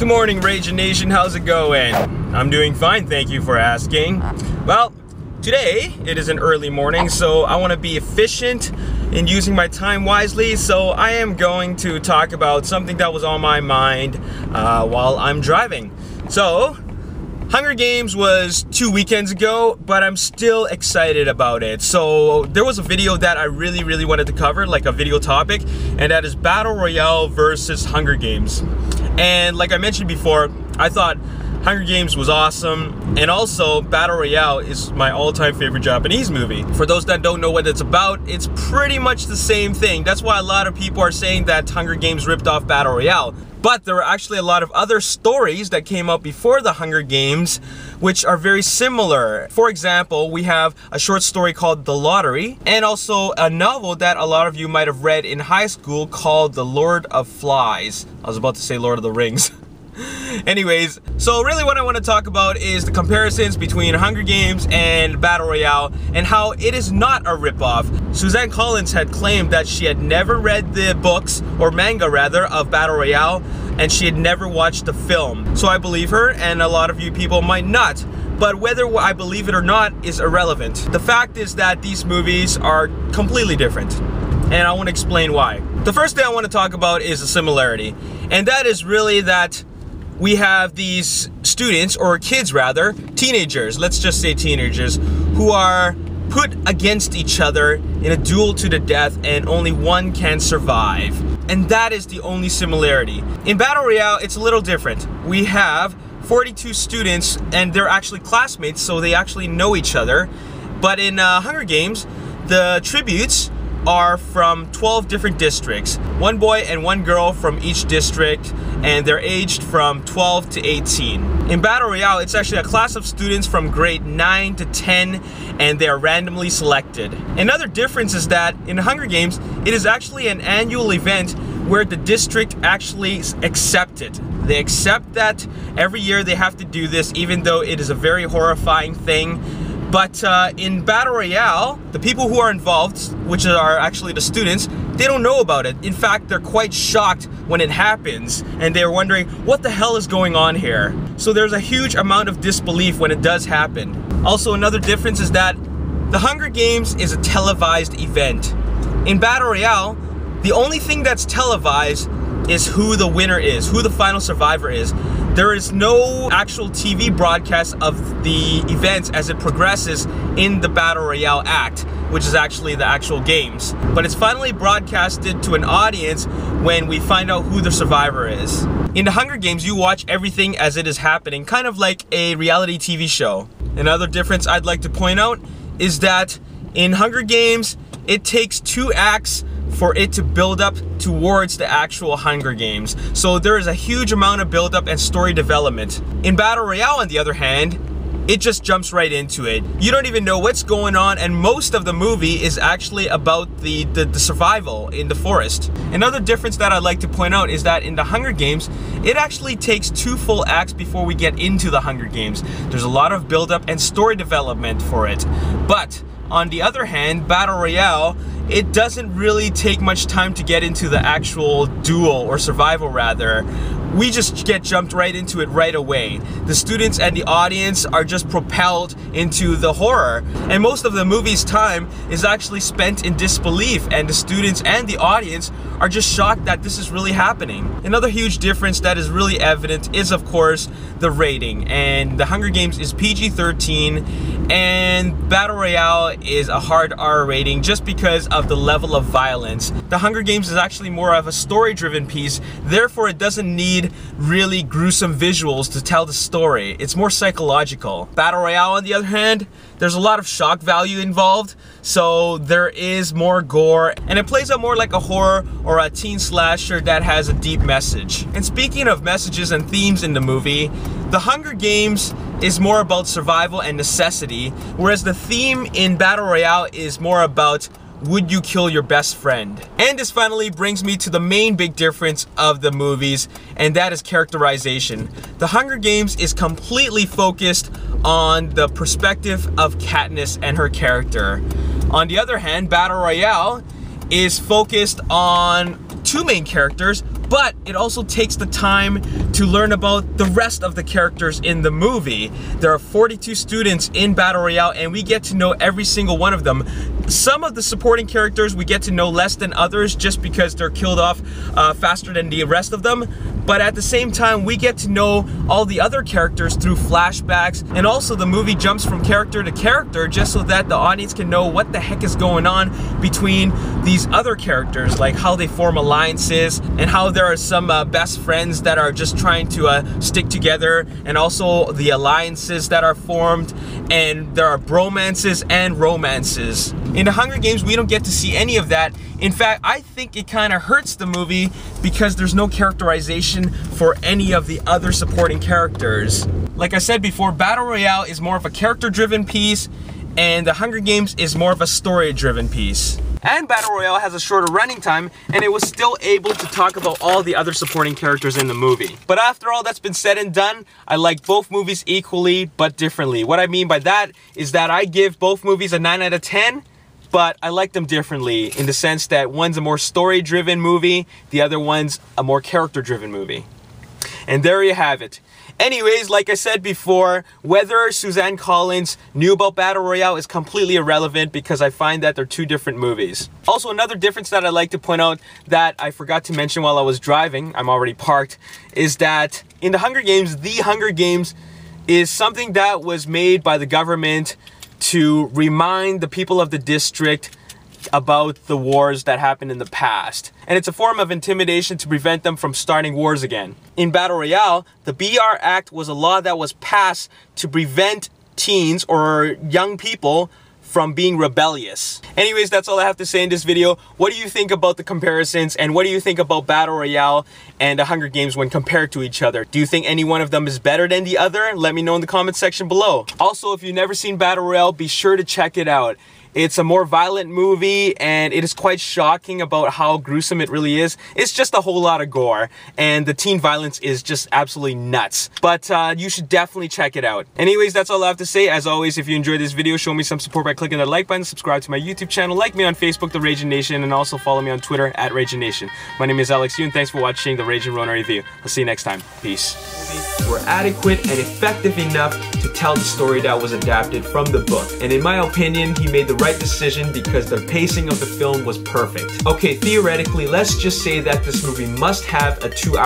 Good morning, Ragin Nation. How's it going? I'm doing fine, thank you for asking. Well, today it is an early morning, so I want to be efficient in using my time wisely. So I am going to talk about something that was on my mind while I'm driving. So, Hunger Games was 2 weekends ago, but I'm still excited about it. So there was a video that I really wanted to cover, like a video topic, and that is Battle Royale versus Hunger Games. And like I mentioned before, I thought Hunger Games was awesome, and also Battle Royale is my all-time favorite Japanese movie. For those that don't know what it's about, it's pretty much the same thing. That's why a lot of people are saying that Hunger Games ripped off Battle Royale. But there were actually a lot of other stories that came out before the Hunger Games which are very similar. For example, we have a short story called The Lottery, and also a novel that a lot of you might have read in high school called The Lord of Flies. I was about to say Lord of the Rings. Anyways, so really what I want to talk about is the comparisons between Hunger Games and Battle Royale and how it is not a ripoff. Suzanne Collins had claimed that she had never read the books, or manga rather, of Battle Royale, and she had never watched the film. So I believe her, and a lot of you people might not. But whether I believe it or not is irrelevant. The fact is that these movies are completely different, and I want to explain why. The first thing I want to talk about is a similarity, and that is really that we have these students, or kids rather, teenagers, let's just say teenagers, who are put against each other in a duel to the death, and only one can survive. And that is the only similarity. In Battle Royale, it's a little different. We have 42 students, and they're actually classmates, so they actually know each other. But in Hunger Games, the tributes are from 12 different districts. One boy and one girl from each district, and they're aged from 12 to 18. In Battle Royale, it's actually a class of students from grade 9 to 10, and they are randomly selected. Another difference is that in Hunger Games, it is actually an annual event where the district actually accept it. They accept that every year they have to do this, even though it is a very horrifying thing. But in Battle Royale, the people who are involved, which are actually the students, they don't know about it. In fact, they're quite shocked when it happens, and they're wondering, what the hell is going on here? So there's a huge amount of disbelief when it does happen. Also, another difference is that the Hunger Games is a televised event. In Battle Royale, the only thing that's televised is who the winner is, who the final survivor is. There is no actual TV broadcast of the events as it progresses in the Battle Royale act, which is actually the actual games. But it's finally broadcasted to an audience when we find out who the survivor is. In the Hunger Games, you watch everything as it is happening, kind of like a reality TV show. Another difference I'd like to point out is that in Hunger Games, it takes 2 acts for it to build up towards the actual Hunger Games. So there is a huge amount of build up and story development. In Battle Royale, on the other hand, it just jumps right into it. You don't even know what's going on, and most of the movie is actually about the survival in the forest. Another difference that I'd like to point out is that in the Hunger Games, it actually takes 2 full acts before we get into the Hunger Games. There's a lot of build up and story development for it. But on the other hand, Battle Royale, it doesn't really take much time to get into the actual duel, or survival rather. We just get jumped right into it right away. The students and the audience are just propelled into the horror. And most of the movie's time is actually spent in disbelief, and the students and the audience are just shocked that this is really happening. Another huge difference that is really evident is, of course, the rating. And the Hunger Games is PG-13, and Battle Royale is a hard R rating just because of the level of violence. The Hunger Games is actually more of a story-driven piece, therefore it doesn't need really gruesome visuals to tell the story. It's more psychological. Battle Royale, on the other hand, there's a lot of shock value involved, so there is more gore, and it plays out more like a horror or a teen slasher that has a deep message. And speaking of messages and themes in the movie, The Hunger Games is more about survival and necessity, whereas the theme in Battle Royale is more about would you kill your best friend? And this finally brings me to the main big difference of the movies, and that is characterization. The Hunger Games is completely focused on the perspective of Katniss and her character. On the other hand, Battle Royale is focused on 2 main characters, but it also takes the time to learn about the rest of the characters in the movie. There are 42 students in Battle Royale, and we get to know every single one of them. Some of the supporting characters we get to know less than others just because they're killed off faster than the rest of them. But at the same time, we get to know all the other characters through flashbacks, and also the movie jumps from character to character just so that the audience can know what the heck is going on between these other characters, like how they form alliances and how there are some best friends that are just trying to stick together, and also the alliances that are formed, and there are bromances and romances. In the Hunger Games, we don't get to see any of that. In fact, I think it kind of hurts the movie because there's no characterization for any of the other supporting characters. Like I said before, Battle Royale is more of a character-driven piece, and the Hunger Games is more of a story-driven piece. And Battle Royale has a shorter running time, and it was still able to talk about all the other supporting characters in the movie. But after all that's been said and done, I like both movies equally but differently. What I mean by that is that I give both movies a 9 out of 10, but I like them differently in the sense that one's a more story-driven movie, the other one's a more character-driven movie. And there you have it. Anyways, like I said before, whether Suzanne Collins knew about Battle Royale is completely irrelevant because I find that they're two different movies. Also, another difference that I'd like to point out that I forgot to mention while I was driving, I'm already parked, is that in the Hunger Games is something that was made by the government to remind the people of the district about the wars that happened in the past. And it's a form of intimidation to prevent them from starting wars again. In Battle Royale, the BR Act was a law that was passed to prevent teens or young people from being rebellious. Anyways, that's all I have to say in this video. What do you think about the comparisons, and what do you think about Battle Royale and the Hunger Games when compared to each other? Do you think any one of them is better than the other? Let me know in the comment section below. Also, if you've never seen Battle Royale, be sure to check it out. It's a more violent movie, and it is quite shocking about how gruesome it really is. It's just a whole lot of gore, and the teen violence is just absolutely nuts. But you should definitely check it out. Anyways, that's all I have to say. As always, if you enjoyed this video, show me some support by clicking the like button, subscribe to my YouTube channel, like me on Facebook, The Ragin Nation, and also follow me on Twitter at Ragin Nation. My name is Alex Yu, and thanks for watching the Ragin Ronin review. I'll see you next time. Peace. Were adequate and effective enough to tell the story that was adapted from the book. And in my opinion, he made the right decision because the pacing of the film was perfect. Okay, theoretically, let's just say that this movie must have a 2-hour